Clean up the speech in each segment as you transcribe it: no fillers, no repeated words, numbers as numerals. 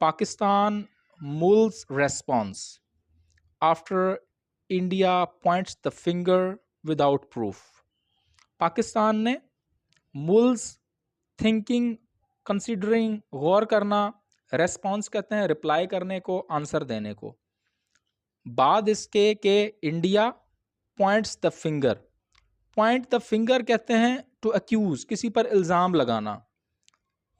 Pakistan मुल्स response after India points the finger without proof. Pakistan ने मुल्स thinking, considering, गौर करना, response कहते हैं रिप्लाई करने को, आंसर देने को, बाद इसके कि India points the finger. Point the finger कहते हैं टू अक्यूज, किसी पर इल्ज़ाम लगाना।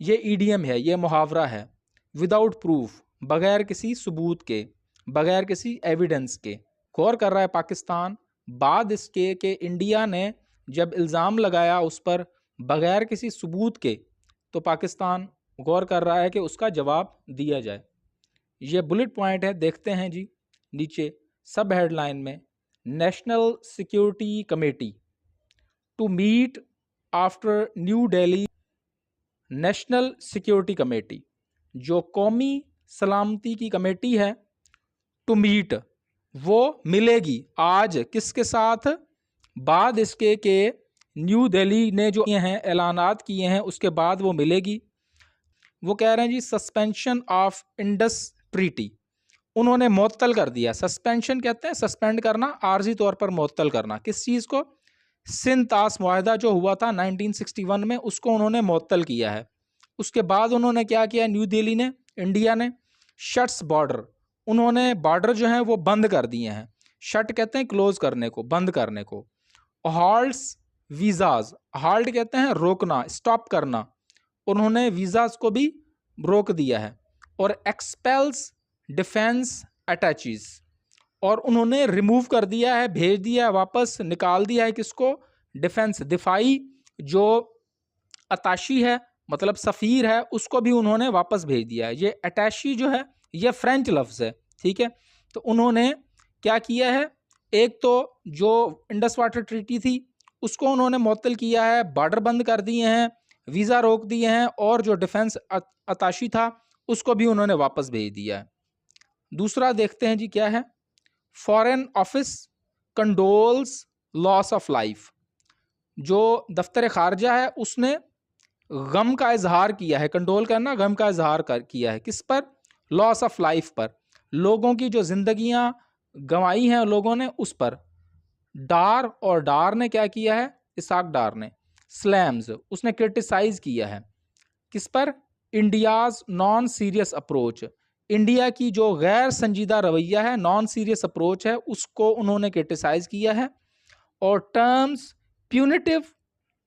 ये ईडियम है, ये मुहावरा है। विदाउट प्रूफ, बगैर किसी सबूत के, बगैर किसी एविडेंस के। गौर कर रहा है पाकिस्तान बाद इसके कि इंडिया ने जब इल्ज़ाम लगाया उस पर बगैर किसी सबूत के, तो पाकिस्तान गौर कर रहा है कि उसका जवाब दिया जाए। ये बुलेट पॉइंट है, देखते हैं जी नीचे सब हेडलाइन में। National security committee to meet after New Delhi. National security committee, जो कौमी सलामती की कमेटी है, टू मीट, वो मिलेगी आज किसके साथ? बाद इसके के न्यू दिल्ली ने जो किए हैं, ऐलानात किए हैं, उसके बाद वो मिलेगी। वो कह रहे हैं जी सस्पेंशन ऑफ इंडस ट्रीटी, उन्होंने मुअत्तल कर दिया। सस्पेंशन कहते हैं सस्पेंड करना, आर्जी तौर पर मुअत्तल करना। किस चीज़ को? सिंध तास मुआहदा जो हुआ था 1961 में, उसको उन्होंने मुअत्तल किया है। उसके बाद उन्होंने क्या किया? न्यू दिल्ली ने, इंडिया ने शट्स बॉर्डर, उन्होंने बॉर्डर जो है वो बंद कर दिए हैं। शट कहते हैं क्लोज करने को, बंद करने को। हॉल्ट्स वीज़ाज, हाल्ट कहते हैं रोकना, स्टॉप करना, उन्होंने वीज़ाज को भी रोक दिया है। और एक्सपेल्स डिफेंस अटैचीज, और उन्होंने रिमूव कर दिया है, भेज दिया है, वापस निकाल दिया है किसको? डिफेंस, दिफाई जो अताशी है, मतलब सफ़ीर है, उसको भी उन्होंने वापस भेज दिया है। ये अटैशी जो है ये फ्रेंच लफ्ज़ है, ठीक है। तो उन्होंने क्या किया है? एक तो जो इंडस वाटर ट्रीटी थी उसको उन्होंने मुअत्तल किया है, बॉर्डर बंद कर दिए हैं, वीज़ा रोक दिए हैं, और जो डिफेंस अताशी था उसको भी उन्होंने वापस भेज दिया है। दूसरा देखते हैं जी क्या है। Foreign office condoles loss of life, जो दफ्तर खारजा है उसने गम का इजहार किया है। कंडोल करना, गम का इजहार किया है। किस पर? लॉस ऑफ लाइफ पर, लोगों की जो जिंदगियां गंवाई हैं लोगों ने, उस पर। डार, और डार ने क्या किया है? इसाक डार ने स्लैम्स, उसने क्रिटिसाइज किया है। किस पर? India's non serious approach, India की जो गैर संजीदा रवैया है, नॉन सीरियस अप्रोच है, उसको उन्होंने क्रिटिसाइज किया है। और टर्म्स प्यूनिटिव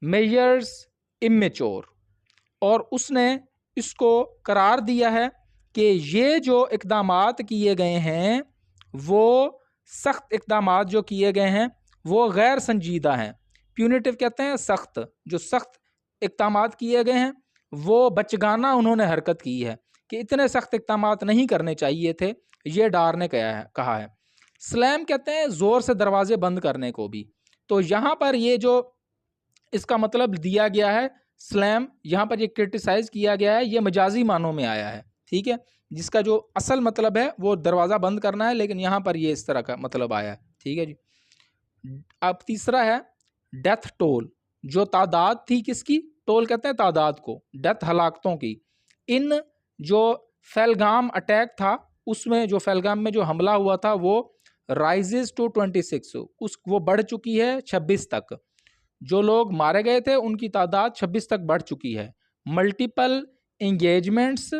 मेजर्स इमेच्योर, और उसने इसको करार दिया है कि ये जो इक़दामात किए गए हैं, वो सख्त इक़दामात जो किए गए हैं वो गैर संजीदा हैं। प्यूनिटिव कहते हैं सख्त, जो सख्त इक़दामात किए गए हैं वो बचगाना उन्होंने हरकत की है, कि इतने सख्त इक़दामात नहीं करने चाहिए थे, ये डार ने कहा है। स्लैम कहते हैं ज़ोर से दरवाजे बंद करने को भी। तो यहाँ पर ये जो इसका मतलब दिया गया है, स्लैम, यहाँ पर ये क्रिटिसाइज किया गया है, ये मजाजी मानों में आया है, ठीक है। जिसका जो असल मतलब है वो दरवाज़ा बंद करना है, लेकिन यहाँ पर ये इस तरह का मतलब आया है, ठीक है जी। अब तीसरा है डेथ टोल, जो तादाद थी किसकी? टोल कहते हैं तादाद को, डेथ हलाकतों की। इन जो फैलगाम अटैक था उसमें, जो फैलगाम में जो हमला हुआ था वो राइजेस टू 26, वो बढ़ चुकी है 26 तक। जो लोग मारे गए थे उनकी तादाद 26 तक बढ़ चुकी है। मल्टीपल इंगेजमेंट्स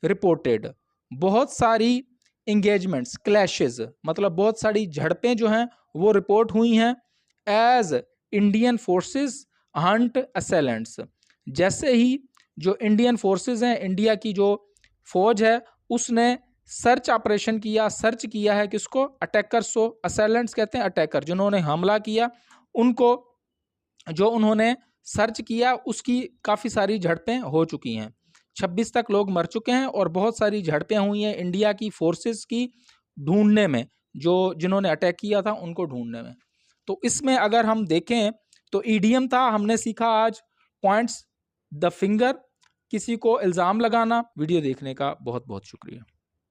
रिपोर्टेड, बहुत सारी इंगेजमेंट्स, क्लैशेस, मतलब बहुत सारी झड़पें जो हैं वो रिपोर्ट हुई हैं। एज इंडियन फोर्सेस हंट असेलेंट्स, जैसे ही जो इंडियन फोर्सेस हैं, इंडिया की जो फौज है, उसने सर्च ऑपरेशन किया, सर्च किया है किसको? अटैकर्स को। असेलेंट्स कहते हैं अटैकर, जिन्होंने हमला किया उनको, जो उन्होंने सर्च किया उसकी काफ़ी सारी झड़पें हो चुकी हैं। 26 तक लोग मर चुके हैं और बहुत सारी झड़पें हुई हैं इंडिया की फोर्सेस की ढूंढने में, जो जिन्होंने अटैक किया था उनको ढूंढने में। तो इसमें अगर हम देखें तो ईडीएम था, हमने सीखा आज पॉइंट्स द फिंगर, किसी को इल्ज़ाम लगाना। वीडियो देखने का बहुत बहुत शुक्रिया।